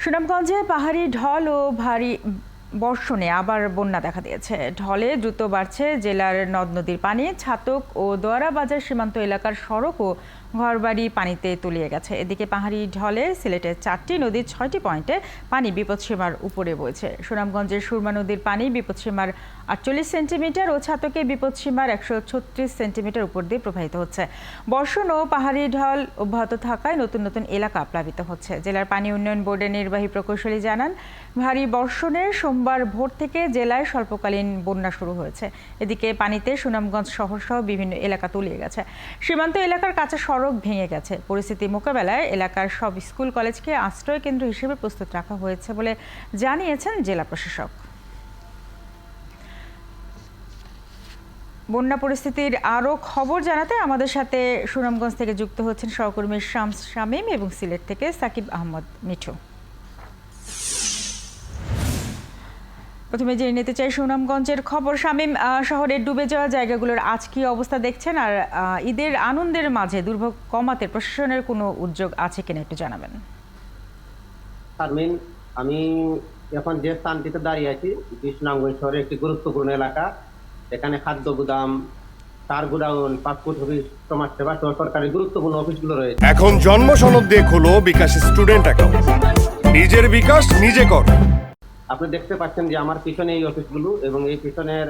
সুনামগঞ্জে পাহাড়ি ঢল ও ভারী বর্ষণে আবার বন্যা দেখা দিয়েছে। ঢলে দ্রুত বাড়ছে জেলার নদ নদীর পানি। ছাতক ও দোয়ারা বাজার সীমান্ত এলাকার সড়ক ও ঘরবাড়ি পানিতে তলিয়ে গেছে। এদিকে পাহাড়ি ঢলে সিলেটের 4টি নদীর 6টি পয়েন্টে পানি বিপদসীমার উপরে বইছে। সুনামগঞ্জের সুরমা নদীর পানি বিপদসীমার 48 সেন্টিমিটার ও ছাতকে বিপদসীমার 136 সেন্টিমিটার উপর দিয়ে প্রবাহিত হচ্ছে। বর্ষণ ও পাহাড়ি ঢল অব্যাহত থাকায় নতুন নতুন এলাকা প্লাবিত হচ্ছে। জেলার পানি উন্নয়ন বোর্ডের নির্বাহী প্রকৌশলী জানান, ভারী বর্ষণে সোমবার ভোর থেকে জেলায় স্বল্পকালীন বন্যা শুরু হয়েছে। এদিকে পানিতে সুনামগঞ্জ শহর সহ বিভিন্ন এলাকা তলিয়ে গেছে। সীমান্ত এলাকার কাঁচা সড়ক ভেঙে গেছে। পরিস্থিতি মোকাবেলায় এলাকার সব স্কুল কলেজকে আশ্রয় কেন্দ্র হিসেবে প্রস্তুত রাখা হয়েছে বলে জানিয়েছেন জেলা প্রশাসক। বন্যা পরিস্থিতির আরও খবর জানাতে আমাদের সাথে সুনামগঞ্জ থেকে যুক্ত হচ্ছেন সহকর্মী শামস শামীম এবং সিলেট থেকে সাকিব আহমদ মিঠু। প্রথমে জেনে নিতে চাই সুনামগঞ্জের খবর। শামীম, শহরের ডুবে যাওয়া জায়গাগুলোর আজ কি অবস্থা দেখছেন, আর ঈদের আনন্দের মাঝে দুর্ভোগ কমাতে প্রশাসনের কোনো উদ্যোগ আছে কিনা একটু জানাবেন। শারমিন, আমি এখন যে স্থানটিতে দাঁড়িয়ে আছি সুনামগঞ্জ শহরের একটি গুরুত্বপূর্ণ এলাকা। এখানে খাদ্য গুদাম, তার গুদাউন, পাসপোর্ট অফিস, সমাজসেবা সহ সরকারি গুরুত্বপূর্ণ অফিসগুলো রয়েছে। এখন জন্ম সনদ দিয়ে খোলো বিকাশ স্টুডেন্ট অ্যাকাউন্ট। নিজের বিকাশ নিজে কর। আপনি দেখতে পাচ্ছেন যে আমার পিছনে এই অফিসগুলো এবং এই পিছনের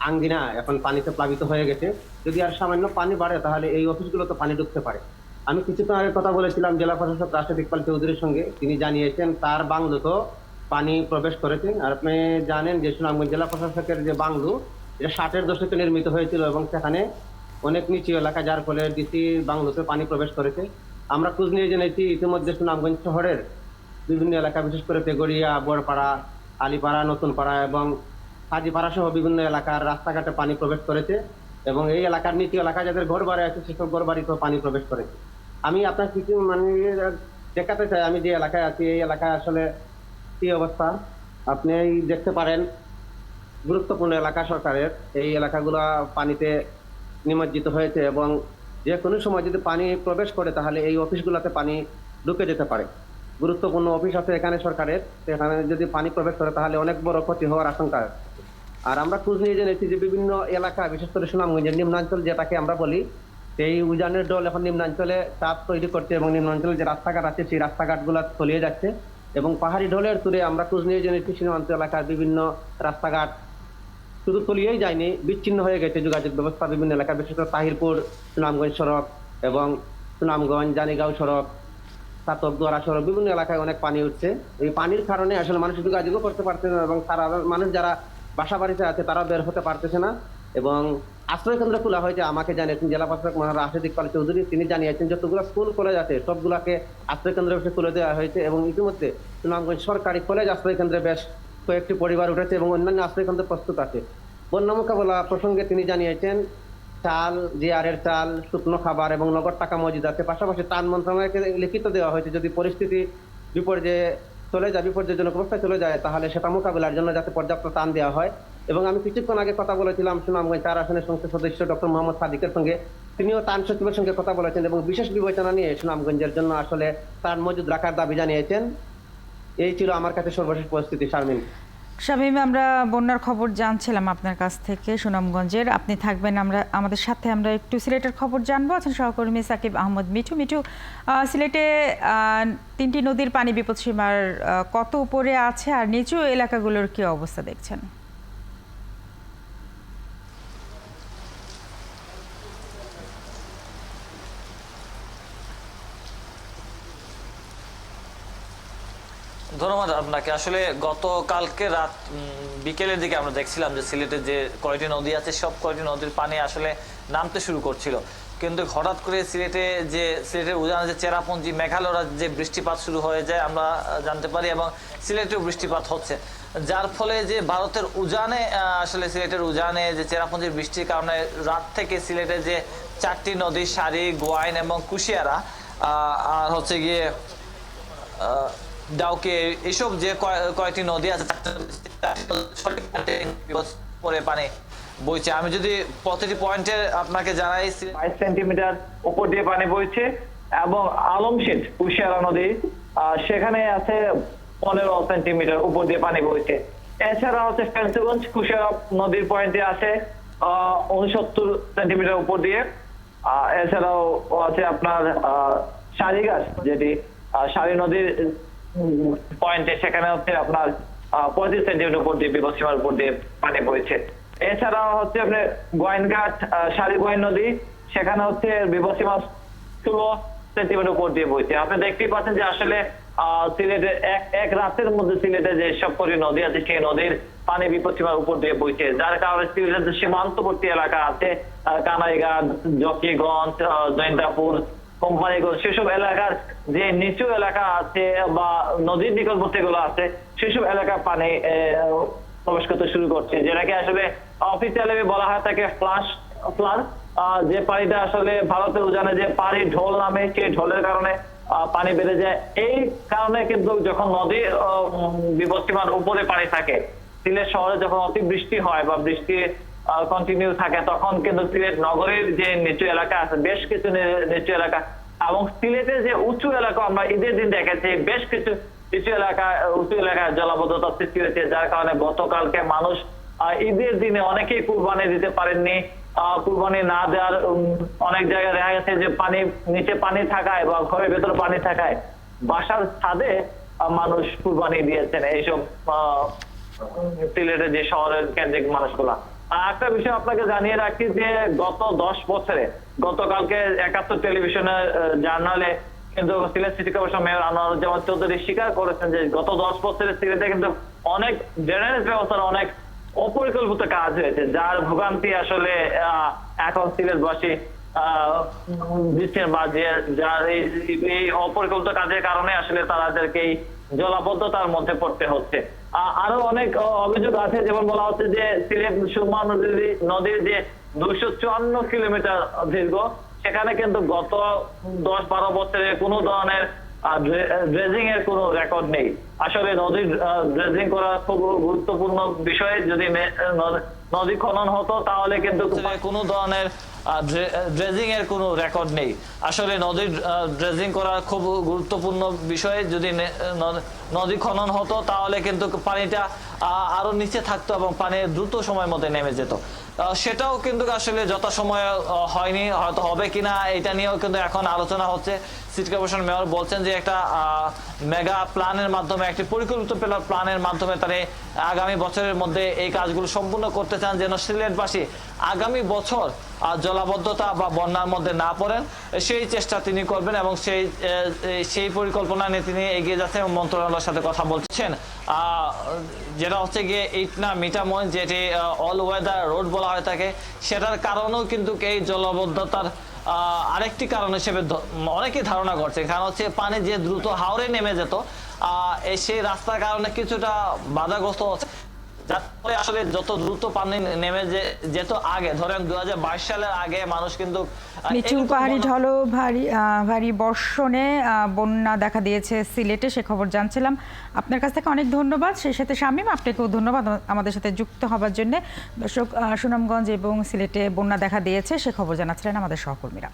আঙ্গিনা এখন পানিতে প্লাবিত হয়ে গেছে। যদি আর সামান্য পানি বাড়ে তাহলে এই অফিসগুলো তো পানি ঢুকতে পারে। আমি কিছুক্ষণ আগে কথা বলেছিলাম জেলা প্রশাসক রাশেদ ইকবাল চৌধুরীর সঙ্গে। তিনি জানিয়েছেন তার বাংলোতেও পানি প্রবেশ করেছে। আর আপনি জানেন যে সুনামগঞ্জ জেলা প্রশাসকের যে বাংলো, এটা 60-এর দশকে নির্মিত হয়েছিল এবং সেখানে অনেক নিচু এলাকা, যার ফলে ডিসি বাংলোতে পানি প্রবেশ করেছে। আমরা খোঁজ নিয়ে জেনেছি ইতিমধ্যে সুনামগঞ্জ শহরের বিভিন্ন এলাকা, বিশেষ করে তেগড়িয়া, বড়পাড়া, আলিপাড়া, নতুনপাড়া এবং হাজিপাড়া সহ বিভিন্ন এলাকার রাস্তাঘাটে পানি প্রবেশ করেছে এবং এই এলাকার নিচু এলাকা যাদের ঘর বাড়ি আছে সেসব ঘর বাড়িতেও পানি প্রবেশ করেছে। আমি আপনার কিছু দেখাতে চাই আমি যে এলাকায় আছি এই এলাকায় আসলে কি অবস্থা আপনি দেখতে পারেন। গুরুত্বপূর্ণ এলাকা সরকারের, এই এলাকাগুলো পানিতে নিমজ্জিত হয়েছে এবং যে কোনো সময় যদি পানি প্রবেশ করে তাহলে এই অফিসগুলোতে পানি ঢুকে যেতে পারে। গুরুত্বপূর্ণ অফিস আছে এখানে সরকারের, সেখানে যদি পানি প্রবেশ করে তাহলে অনেক বড় ক্ষতি হওয়ার আশঙ্কা। আর আমরা খোঁজ নিয়ে জেনেছি যে বিভিন্ন এলাকা, বিশেষ করে সুনামগঞ্জের নিম্নাঞ্চল যেটাকে আমরা বলি, সেই উজানের দল এখন নিম্নাঞ্চলে চাপ তৈরি করছে এবং নিম্নাঞ্চলে যে রাস্তাঘাট আছে সেই রাস্তাঘাটগুলো তলিয়ে যাচ্ছে এবং পাহাড়ি ঢলের তুলে আমরা খোঁজ নিয়ে জেনেছি সীমান্ত এলাকার বিভিন্ন রাস্তাঘাট শুধু তলিয়েই যায়নি, বিচ্ছিন্ন হয়ে গেছে যোগাযোগ ব্যবস্থা। বিভিন্ন এলাকা, বিশেষ করে তাহিরপুর সুনামগঞ্জ সড়ক এবং সুনামগঞ্জ জানিগাঁও সড়ক, ছাতক দোয়ারা সড়ক, বিভিন্ন এলাকায় অনেক পানি উঠছে। এই পানির কারণে আসলে মানুষ যোগাযোগও করতে পারছে না এবং তারা মানুষ যারা বাসা বাড়িতে আছে তারা বের হতে পারতেছে না এবং আশ্রয় কেন্দ্র খোলা হয়েছে। আমাকে জানিয়েছেন জেলা প্রশাসক মহারাজ রাশেদ ইকবাল চৌধুরী, তিনি জানিয়েছেন যতগুলো স্কুল কলেজ আছে সবগুলাকে আশ্রয় কেন্দ্রে বসে তুলে দেওয়া হয়েছে এবং ইতিমধ্যে সুনামগঞ্জ সরকারি কলেজ আশ্রয় কেন্দ্রে বেশ কয়েকটি পরিবার উঠেছে এবং অন্যান্য আশ্রয় কেন্দ্র প্রস্তুত আছে। বন্যা মোকাবেলা প্রসঙ্গে তিনি জানিয়েছেন চাল, জিআরের চাল, শুকনো খাবার এবং নগদ টাকা মজুদ আছে। পাশাপাশি ত্রাণ মন্ত্রণালয়কে লিখিত দেওয়া হয়েছে যদি পরিস্থিতি বিপর্যয়জনক অবস্থায় চলে যায় তাহলে সেটা মোকাবিলার জন্য যাতে পর্যাপ্ত ত্রাণ দেওয়া হয়। এবং আমি কিছুক্ষণ আগে কথা বলেছিলাম সুনামগঞ্জ 4 আসনের সংসদ সদস্য ডক্টর মোহাম্মদ সাদিকের সঙ্গে। তিনিও ত্রাণ সচিবের সঙ্গে কথা বলেছেন এবং বিশেষ বিবেচনা নিয়ে সুনামগঞ্জের জন্য আসলে ত্রাণ মজুদ রাখার দাবি জানিয়েছেন। এই ছিল আমার কাছে সর্বশেষ পরিস্থিতি। শারমিন, শামীম, আমরা বন্যার খবর জানছিলাম আপনার কাছ থেকে সুনামগঞ্জের। আপনি থাকবেন আমাদের সাথে, আমরা একটু সিলেটের খবর জানবো। আছেন সহকর্মী সাকিব আহমদ মিঠু। সিলেটে 3টি নদীর পানি বিপদসীমার কত উপরে আছে আর নিচু এলাকাগুলোর কি অবস্থা দেখছেন? ধন্যবাদ আপনাকে। আসলে গতকালকে রাত বিকেলের দিকে আমরা দেখছিলাম যে সিলেটের যে কয়টি নদী আছে সব কয়টি নদীর পানি আসলে নামতে শুরু করছিল, কিন্তু হঠাৎ করে সিলেটের উজানে যে চেরাপুঞ্জি, মেঘালয়রা যে বৃষ্টিপাত শুরু হয়ে যায় আমরা জানতে পারি এবং সিলেটেও বৃষ্টিপাত হচ্ছে, যার ফলে যে ভারতের উজানে আসলে সিলেটের উজানে যে চেরাপুঞ্জির বৃষ্টির কারণে রাত থেকে সিলেটের যে 4টি নদী সারি, গোয়াইন এবং কুশিয়ারা আর হচ্ছে গিয়ে ডাউকে, এসব যে কয়েকটি নদী আছে পানি বইছে। আমি যদি প্রতিটি পয়েন্টের আপনাকে জানাই, 22 সেন্টিমিটার উপর দিয়ে পানি বইছে এবং আলমশিদ কুশিয়ারা নদী সেখানে আছে 15 সেন্টিমিটার উপর দিয়ে পানি বইছে। এছাড়া হচ্ছে ফেন্সগঞ্জ কুশিয়ারা নদীর পয়েন্টে আছে 69 সেন্টিমিটার উপর দিয়ে। এছাড়াও আছে আপনার সারিগাছ, যেটি সারি নদীর পয়েন্টে, সেখানে হচ্ছে আপনার 35 সেন্টিমিটার উপর দিয়ে বিপদসীমার উপর দিয়ে পানি বইছে। এছাড়াও হচ্ছে আপনার গোয়াইনঘাট সারি গোয়াইন নদী, সেখানে হচ্ছে বিপদসীমা 16 সেন্টিমিটার উপর দিয়ে বইছে। আপনি দেখতেই পাচ্ছেন যে আসলে সিলেটে এক রাতের মধ্যে সিলেটে যে সবকটি নদী আছে সেই নদীর পানি বিপদসীমার উপর দিয়ে বইছে, যার কারণে সিলেটের যে সীমান্তবর্তী এলাকা আছে কানাইঘাট, জকিগঞ্জ, জৈন্তাপুর, কোম্পানিগঞ্জ, সেসব এলাকার যে নিচু এলাকা আছে বা নদীর নিকটবর্তী গুলো আছে সেসব এলাকা পানি প্রবেশ করতে শুরু করছে, যেটাকে আসলে অফিসিয়ালি বলা হয় তাকে ফ্লাড। যে পানিটা আসলে ভারতের উজানে যে পানি ঢোল নামে, সেই ঢোলের কারণে পানি বেড়ে যায়। এই কারণে কিন্তু যখন নদী বিপদসীমার উপরে পানি থাকে, সিলেট শহরে যখন অতিবৃষ্টি হয় বা বৃষ্টি কন্টিনিউ থাকে, তখন কিন্তু সিলেট নগরের যে নিচু এলাকা আছে, বেশ কিছু নিচু এলাকা এবং সিলেটের যে উঁচু এলাকা আমরা ঈদের দিন দেখেছি, বেশ কিছু উঁচু এলাকায় জলাবদ্ধতা সৃষ্টি হয়েছে, যার কারণে গতকালকে মানুষ ঈদের দিনে অনেকেই কুরবানি দিতে পারেননি। কুরবানি না দেওয়ার অনেক জায়গায় দেখা গেছে যে পানি নিচে পানি থাকায় বা ঘরের ভেতর পানি থাকায় বাসার ছাদে মানুষ কুরবানি দিয়েছেন এইসব সিলেটের যে শহরের কেন্দ্রিক মানুষগুলা। একটা বিষয় আপনাকে জানিয়ে রাখি যে গত 10 বছরে, গতকালকে 71 টেলিভিশনের জার্নালে কিন্তু Sylhet city corporation mayor Anwaruzzaman Chowdhury স্বীকার করেছেন যে গত 10 বছরে সিলেটে কিন্তু অনেক ড্রেনেজ ব্যবস্থার অনেক অপরিকল্পিত কাজ হয়েছে, যার ভোগান্তি আসলে এখন সিলেটবাসী দিচ্ছেন বা যার এই অপরিকল্পিত কাজের কারণে আসলে তাদেরকে এই জলাবদ্ধতার মধ্যে পড়তে হচ্ছে। আরো অনেক অভিযোগ আছে, যেমন বলা হচ্ছে যে সিলেট সুরমা নদীর যে 254 কিলোমিটার দীর্ঘ, সেখানে কিন্তু গত 10-12 বছরে কোনো ধরনের ড্রেজিং এর কোনো রেকর্ড নেই। আসলে নদীর ড্রেজিং করা খুব গুরুত্বপূর্ণ বিষয়। যদি নদী খনন হতো তাহলে কিন্তু কোনো ধরনের ড্রেজিং এর কোনো রেকর্ড নেই। আসলে নদীর ড্রেজিং করা খুব গুরুত্বপূর্ণ বিষয়। যদি নদী খনন হতো তাহলে কিন্তু পানিটা আরো নিচে থাকতো এবং পানি দ্রুত সময়ের মধ্যে নেমে যেত। সেটাও কিন্তু আসলে যথাসময়ে হয়নি, হয়তো হবে কিনা এটা নিয়েও কিন্তু এখন আলোচনা হচ্ছে। সিটি কর্পোরেশন মেয়র বলছেন যে একটা মেগা প্ল্যানের মাধ্যমে, একটি পরিকল্পিত প্ল্যানের মাধ্যমে তারা আগামী বছরের মধ্যে এই কাজগুলো সম্পূর্ণ করতে চান, যেন সিলেটবাসী আগামী বছর জলাবদ্ধতা বা বন্যার মধ্যে না পড়েন, সেই চেষ্টা তিনি করবেন এবং সেই পরিকল্পনা নিয়ে তিনি এগিয়ে যাচ্ছেন এবং মন্ত্রণালয়ের সাথে কথা বলছেন। যেটা হচ্ছে গিয়ে ইটনা মিঠামইন, যেটি অল ওয়েদার রোড বলা হয় থাকে, সেটার কারণেও কিন্তু এই জলাবদ্ধতার আরেকটি কারণ হিসেবে অনেকেই ধারণা করছে। কারণ হচ্ছে পানি যে দ্রুত হাওরে নেমে যেত, সেই রাস্তার কারণে কিছুটা বাধাগ্রস্ত হচ্ছে, যার ফলে আসলে যত দ্রুত পানি নেমে যেত আগে, ধরেন 2022 সালের আগে মানুষ কিন্তু নিচু পাহাড়ি ঢল ও ভারী বর্ষণে বন্যা দেখা দিয়েছে সিলেটে, সে খবর জানছিলাম। আপনার কাছ থেকে অনেক ধন্যবাদ। সেই সাথে শামীম, আপনাকেও ধন্যবাদ আমাদের সাথে যুক্ত হবার জন্য। দর্শক, সুনামগঞ্জ এবং সিলেটে বন্যা দেখা দিয়েছে সে খবর জানাচ্ছিলেন আমাদের সহকর্মীরা।